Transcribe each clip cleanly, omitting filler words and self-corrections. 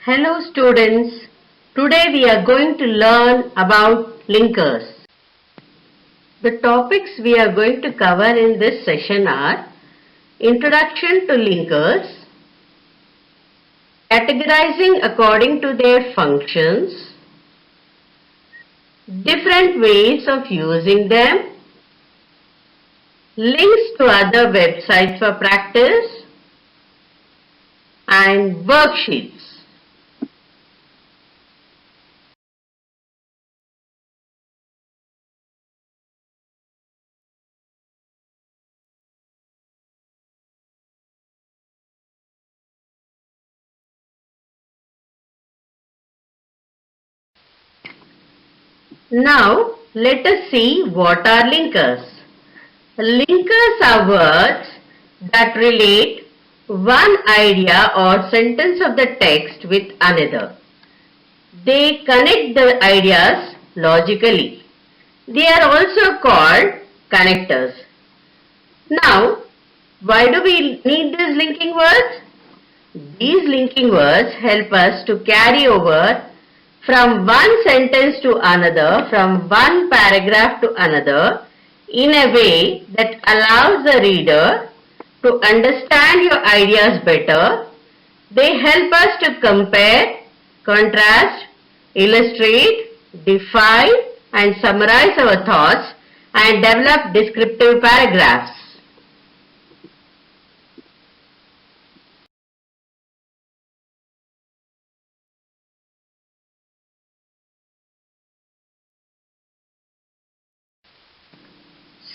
Hello students, today we are going to learn about linkers. The topics we are going to cover in this session are Introduction to linkers, categorizing according to their functions, different ways of using them, links to other websites for practice, and worksheets. Now, let us see what are linkers. Linkers are words that relate one idea or sentence of the text with another. They connect the ideas logically. They are also called connectors. Now, why do we need these linking words? These linking words help us to carry over from one sentence to another, from one paragraph to another, in a way that allows the reader to understand your ideas better. They help us to compare, contrast, illustrate, define and summarize our thoughts and develop descriptive paragraphs.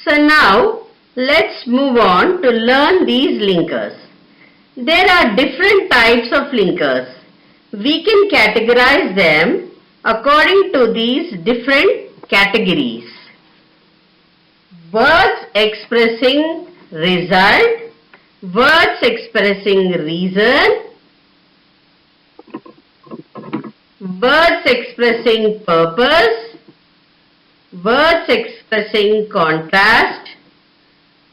So now let's move on to learn these linkers. There are different types of linkers. We can categorize them according to these different categories. Words expressing result, words expressing reason, words expressing purpose, words expressing contrast,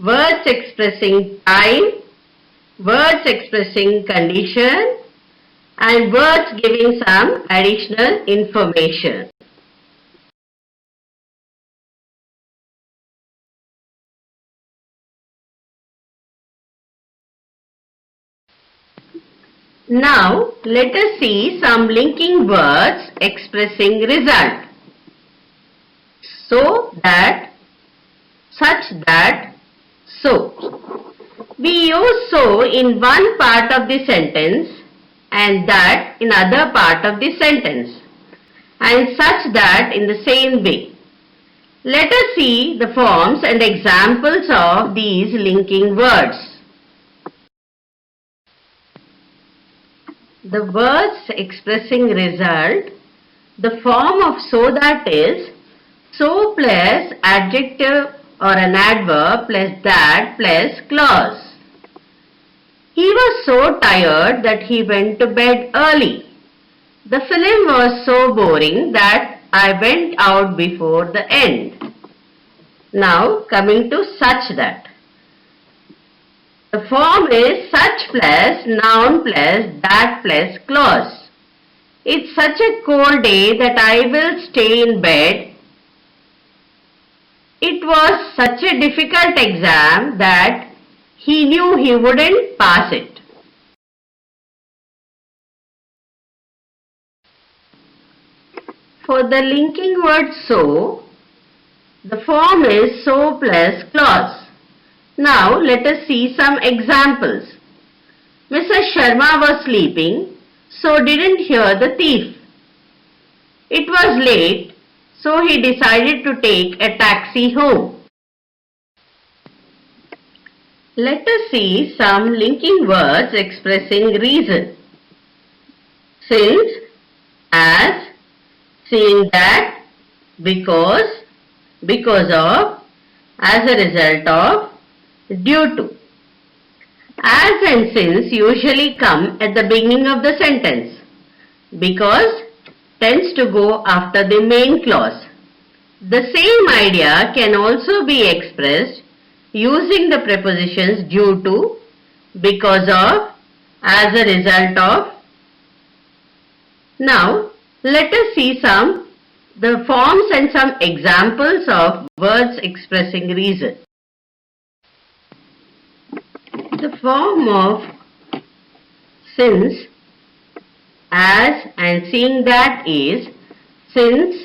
words expressing time, words expressing condition, and words giving some additional information. Now, let us see some linking words expressing result. So that, such that, so. We use so in one part of the sentence and that in other part of the sentence and such that in the same way. Let us see the forms and examples of these linking words. The words expressing result, the form of so that is so plus adjective or an adverb plus that plus clause. He was so tired that he went to bed early. The film was so boring that I went out before the end. Now coming to such that. The form is such plus noun plus that plus clause. It's such a cold day that I will stay in bed. It was such a difficult exam that he knew he wouldn't pass it. For the linking word so, the form is so plus clause. Now let us see some examples. Mrs. Sharma was sleeping, so didn't hear the thief. It was late, so he decided to take a taxi home. Let us see some linking words expressing reason. Since, as, seeing that, because of, as a result of, due to. As and since usually come at the beginning of the sentence. Because tends to go after the main clause. The same idea can also be expressed using the prepositions due to, because of, as a result of, Now, let us see the forms and some examples of words expressing reason. The form of since, as and seeing that is since,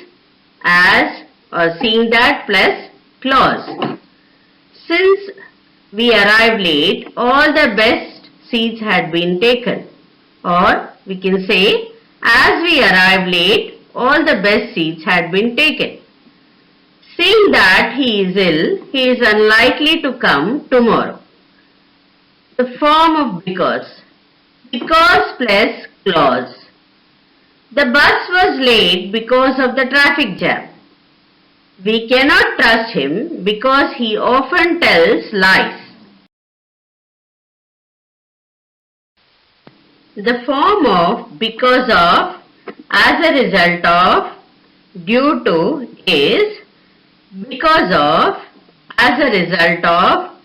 as or seeing that plus clause. Since we arrived late, all the best seats had been taken. Or we can say, as we arrived late, all the best seats had been taken. Seeing that he is ill, he is unlikely to come tomorrow. The form of because. Because plus clause. The bus was late because of the traffic jam. We cannot trust him because he often tells lies. The form of because of, as a result of, due to is because of, as a result of,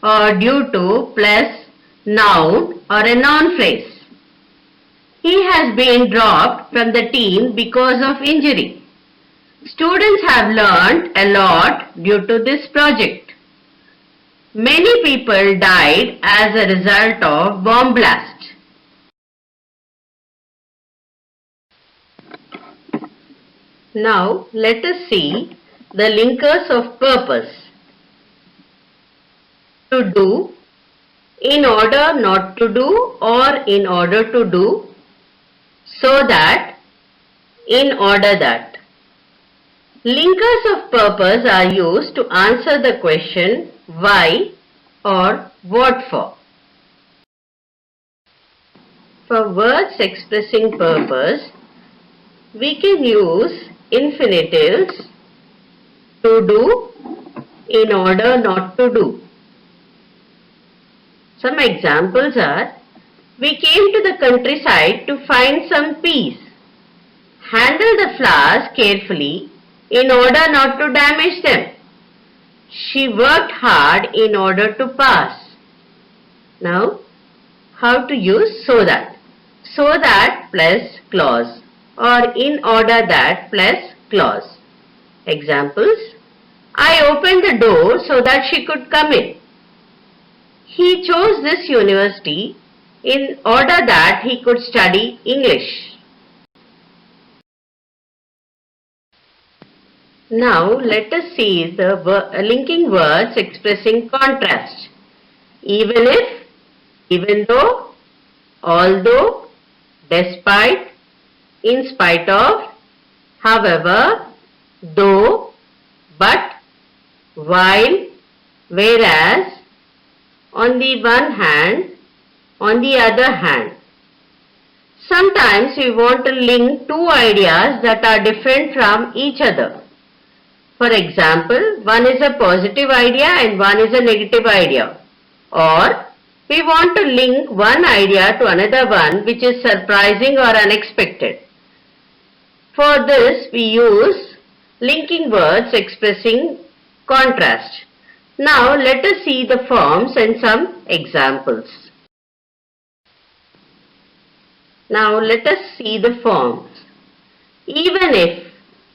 or due to plus noun or a noun phrase. He has been dropped from the team because of injury. Students have learned a lot due to this project. Many people died as a result of bomb blast. Now let us see the linkers of purpose. To do, in order not to do or in order to do, so that, in order that. Linkers of purpose are used to answer the question why or what for. For words expressing purpose, we can use infinitives to do, in order not to do. Some examples are, we came to the countryside to find some peas. Handle the flowers carefully in order not to damage them. She worked hard in order to pass. Now, how to use so that? So that plus clause or in order that plus clause. Examples, I opened the door so that she could come in. He chose this university in order that he could study English. Now let us see the linking words expressing contrast. Even if, even though, although, despite, in spite of, however, though, but, while, whereas, on the one hand, on the other hand. Sometimes we want to link two ideas that are different from each other. For example, one is a positive idea and one is a negative idea. Or we want to link one idea to another one which is surprising or unexpected. For this we use linking words expressing contrast. Now let us see the forms and some examples. Now let us see the forms. Even if,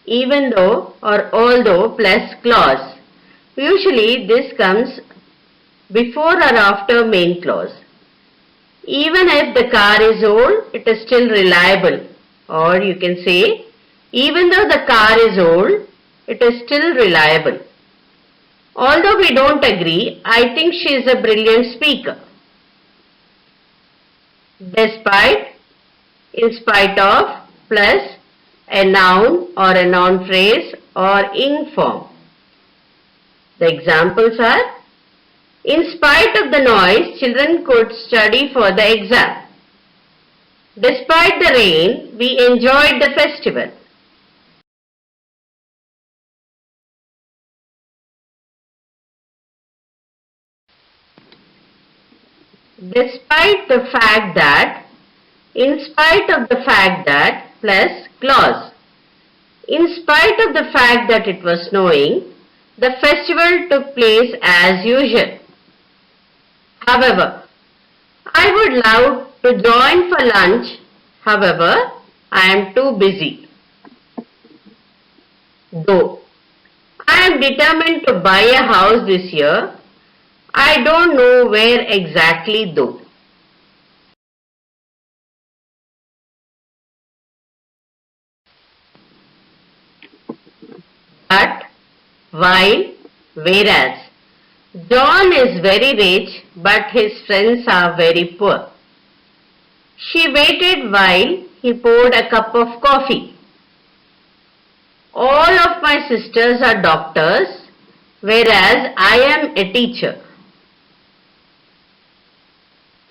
even though or although plus clause. Usually this comes before or after main clause. Even if the car is old, it is still reliable. Or you can say, even though the car is old, it is still reliable. Although we don't agree, I think she is a brilliant speaker. Despite, in spite of, plus a noun or a noun phrase or ing form. The examples are, in spite of the noise, children could study for the exam. Despite the rain, we enjoyed the festival. Despite the fact that, in spite of the fact that, plus clause. In spite of the fact that it was snowing, the festival took place as usual. However, I would love to join for lunch. However, I am too busy. Though I am determined to buy a house this year, I don't know where exactly though. But, while, whereas. John is very rich, but his friends are very poor. She waited while he poured a cup of coffee. All of my sisters are doctors, whereas I am a teacher.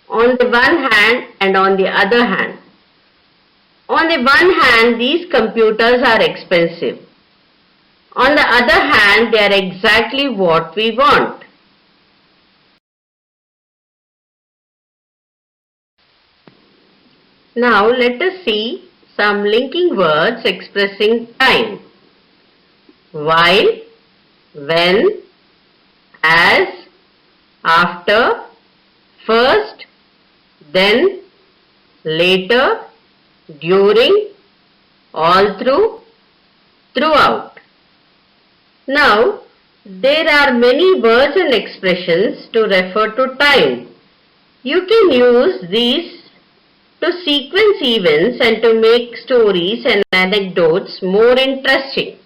On the one hand and on the other hand. On the one hand, these computers are expensive. On the other hand, they are exactly what we want. Now let us see some linking words expressing time. While, when, as, after, first, then, later, during, all through, throughout. Now, there are many words and expressions to refer to time. You can use these to sequence events and to make stories and anecdotes more interesting.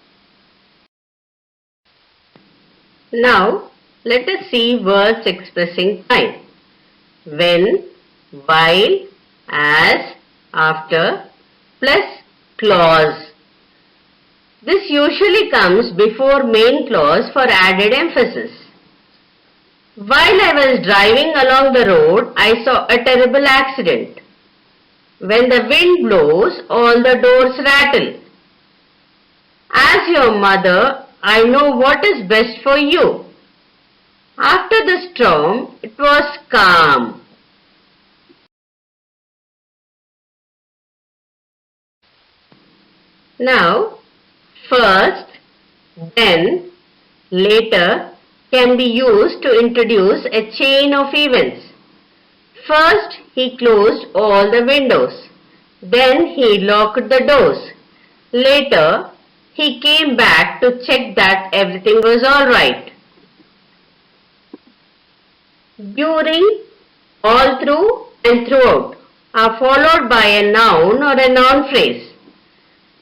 Now, let us see words expressing time. When, while, as, after, plus clause. This usually comes before main clause for added emphasis. While I was driving along the road, I saw a terrible accident. When the wind blows, all the doors rattle. As your mother, I know what is best for you. After the storm, it was calm. Now, first, then, later can be used to introduce a chain of events. First, he closed all the windows. Then he locked the doors. Later, he came back to check that everything was all right. During, all through and throughout are followed by a noun or a noun phrase.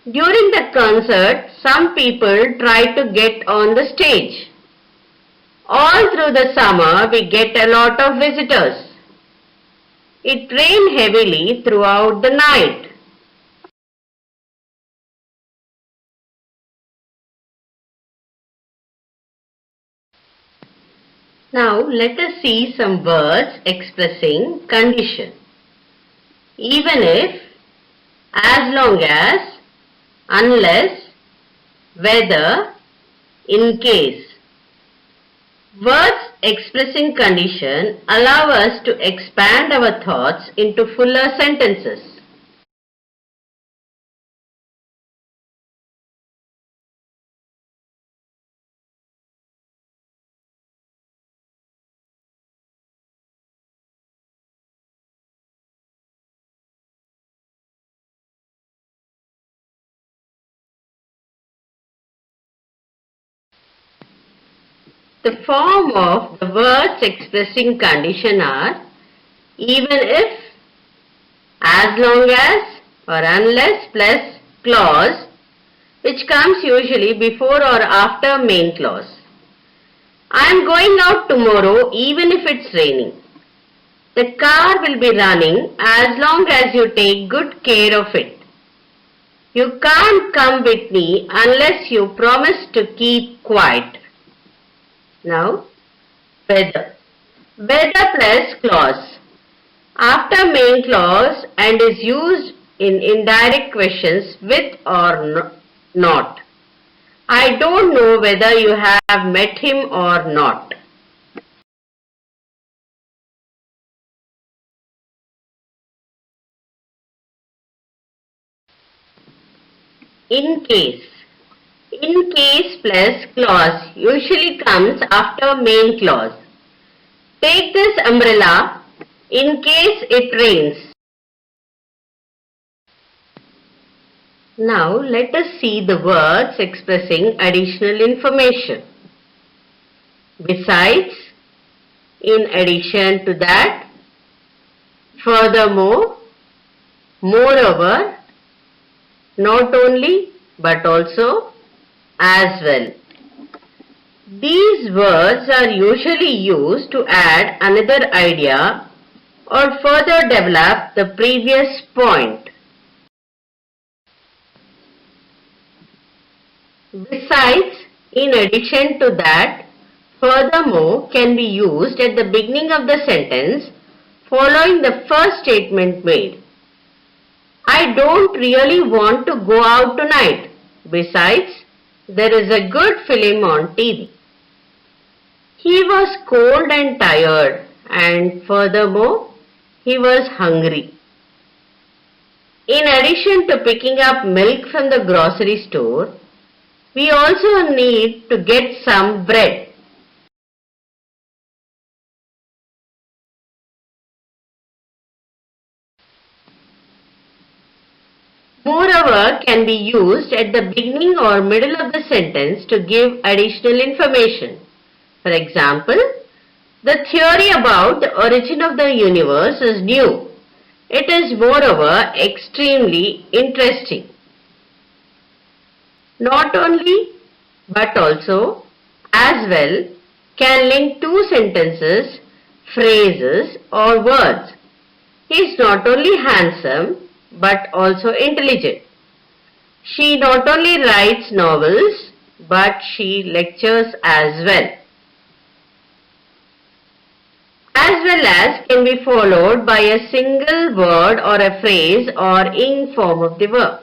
During the concert, some people try to get on the stage. All through the summer, we get a lot of visitors. It rained heavily throughout the night. Now let us see some words expressing condition. Even if, as long as, unless, whether, in case. Words expressing condition allow us to expand our thoughts into fuller sentences. The form of the words expressing condition are even if, as long as or unless plus clause, which comes usually before or after main clause. I am going out tomorrow even if it's raining. The car will be running as long as you take good care of it. You can't come with me unless you promise to keep quiet. Now, whether. Whether plus clause. After main clause and is used in indirect questions with or not. I don't know whether you have met him or not. In case. In case plus clause usually comes after main clause. Take this umbrella in case it rains. Now let us see the words expressing additional information. Besides, in addition to that, furthermore, moreover, not only but also, as well. These words are usually used to add another idea or further develop the previous point. Besides, in addition to that, furthermore can be used at the beginning of the sentence following the first statement made. I don't really want to go out tonight. Besides, there is a good film on TV. He was cold and tired, and furthermore, he was hungry. In addition to picking up milk from the grocery store, we also need to get some bread. Moreover can be used at the beginning or middle of the sentence to give additional information. For example, the theory about the origin of the universe is new. It is moreover extremely interesting. Not only but also, as well, can link two sentences, phrases or words. He is not only handsome but also intelligent. She not only writes novels but she lectures as well. As well as can be followed by a single word or a phrase or ing form of the verb.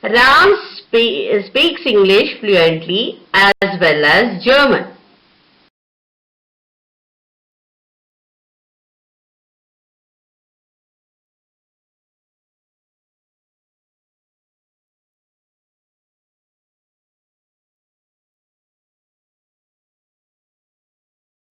Ram speaks English fluently as well as German.